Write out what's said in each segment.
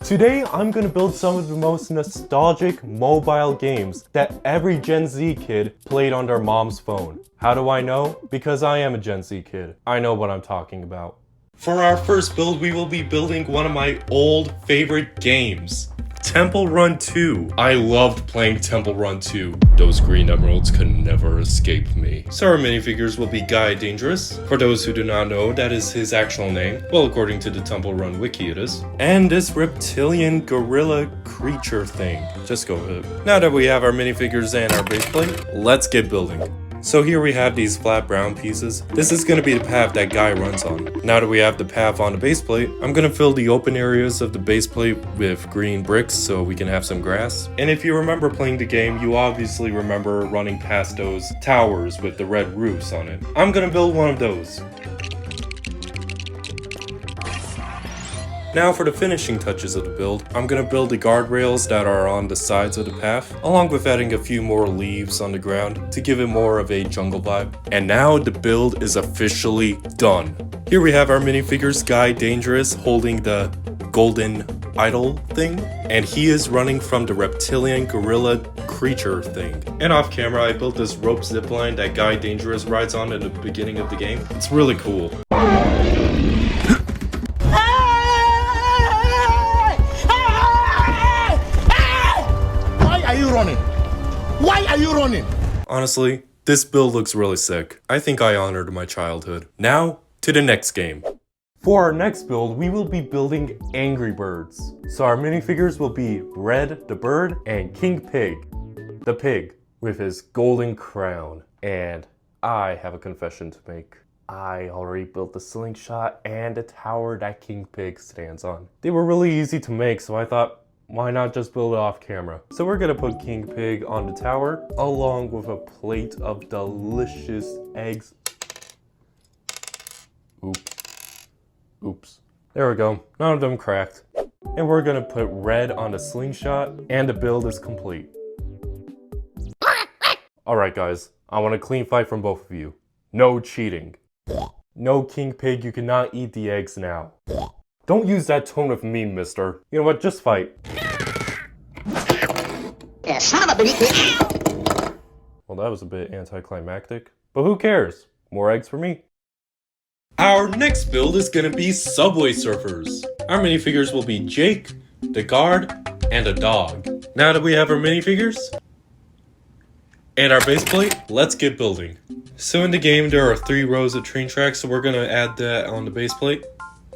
Today, I'm gonna build some of the most nostalgic mobile games that every Gen Z kid played on their mom's phone. How do I know? Because I am a Gen Z kid. I know what I'm talking about. For our first build, we will be building one of my old favorite games, Temple Run 2. I loved playing Temple Run 2. Those green emeralds could never escape me. So our minifigures will be Guy Dangerous. For those who do not know, that is his actual name. Well, according to the Temple Run wiki it is. And this reptilian gorilla creature thing. Just go with it. Now that we have our minifigures and our base plate, let's get building. So here we have these flat brown pieces. This is going to be the path that Guy runs on. Now that we have the path on the base plate, I'm going to fill the open areas of the base plate with green bricks so we can have some grass. And if you remember playing the game, you obviously remember running past those towers with the red roofs on it. I'm going to build one of those. Now for the finishing touches of the build, I'm going to build the guardrails that are on the sides of the path, along with adding a few more leaves on the ground to give it more of a jungle vibe. And now the build is officially done. Here we have our minifigures, Guy Dangerous holding the golden idol thing, and he is running from the reptilian gorilla creature thing. And off camera, I built this rope zipline that Guy Dangerous rides on in the beginning of the game. It's really cool. Why are you running? Honestly, this build looks really sick. I think I honored my childhood. Now, to the next game. For our next build, we will be building Angry Birds. So our minifigures will be Red, the bird, and King Pig, the pig, with his golden crown. And I have a confession to make. I already built the slingshot and the tower that King Pig stands on. They were really easy to make, so I thought, why not just build it off camera? So we're gonna put King Pig on the tower, along with a plate of delicious eggs. Oops. There we go. None of them cracked. And we're gonna put Red on the slingshot, and the build is complete. Alright guys, I want a clean fight from both of you. No cheating. No King Pig, you cannot eat the eggs now. Don't use that tone with me, mister. You know what, just fight. Yeah, son of a bitch. Well, that was a bit anticlimactic. But who cares? More eggs for me. Our next build is gonna be Subway Surfers. Our minifigures will be Jake, the guard, and a dog. Now that we have our minifigures and our base plate, let's get building. So in the game, there are 3 rows of train tracks, so we're gonna add that on the base plate.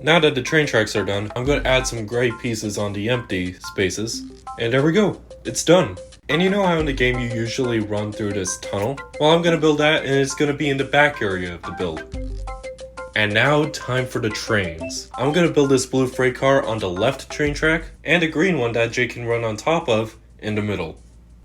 Now that the train tracks are done, I'm going to add some gray pieces on the empty spaces. And there we go. It's done. And you know how in the game you usually run through this tunnel? Well, I'm going to build that, and it's going to be in the back area of the build. And now, time for the trains. I'm going to build this blue freight car on the left train track, and a green one that Jake can run on top of in the middle.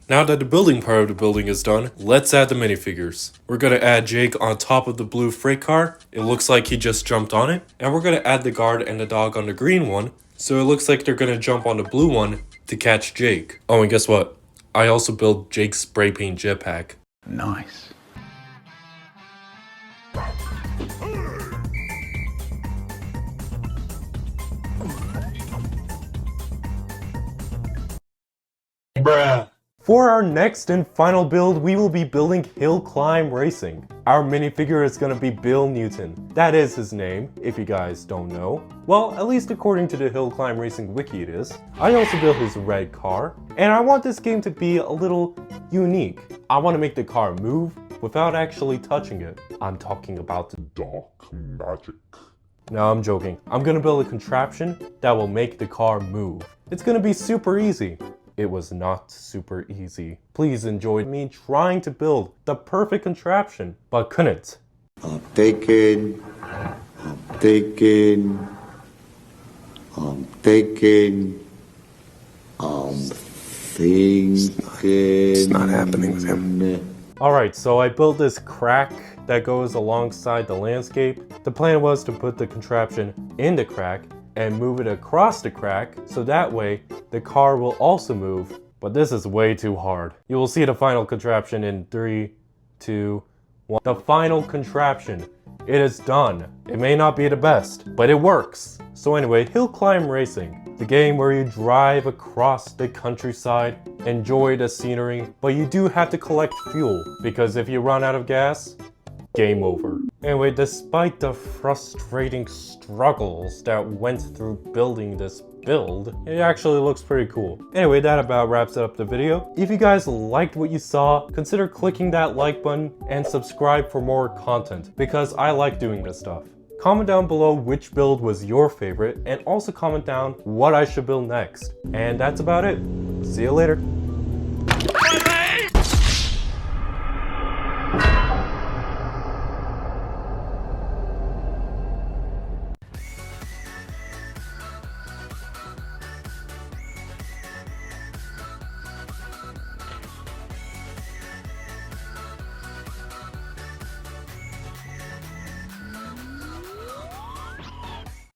Now that the building part of the building is done, let's add the minifigures. We're going to add Jake on top of the blue freight car. It looks like he just jumped on it. And we're going to add the guard and the dog on the green one. So it looks like they're going to jump on the blue one to catch Jake. Oh, and guess what? I also built Jake's spray paint jetpack. Nice. Bruh. For our next and final build, we will be building Hill Climb Racing. Our minifigure is going to be Bill Newton. That is his name, if you guys don't know. Well, at least according to the Hill Climb Racing wiki it is. I also built his red car, and I want this game to be a little unique. I want to make the car move without actually touching it. I'm talking about the dark magic. No, I'm joking. I'm going to build a contraption that will make the car move. It's going to be super easy. It was not super easy. Please enjoy me trying to build the perfect contraption, but couldn't. I'm thinking. It's not happening with him. Alright, so I built this crack that goes alongside the landscape. The plan was to put the contraption in the crack and move it across the crack, so that way the car will also move. But this is way too hard. You will see the final contraption in 3, 2, 1. The final contraption. It is done. It may not be the best, but it works. So anyway, Hill Climb Racing. The game where you drive across the countryside, enjoy the scenery, but you do have to collect fuel, because if you run out of gas, game over. Anyway, despite the frustrating struggles that went through building this build, it actually looks pretty cool. Anyway, that about wraps up the video. If you guys liked what you saw, consider clicking that like button and subscribe for more content, because I like doing this stuff. Comment down below which build was your favorite, and also comment down what I should build next. And that's about it. See you later.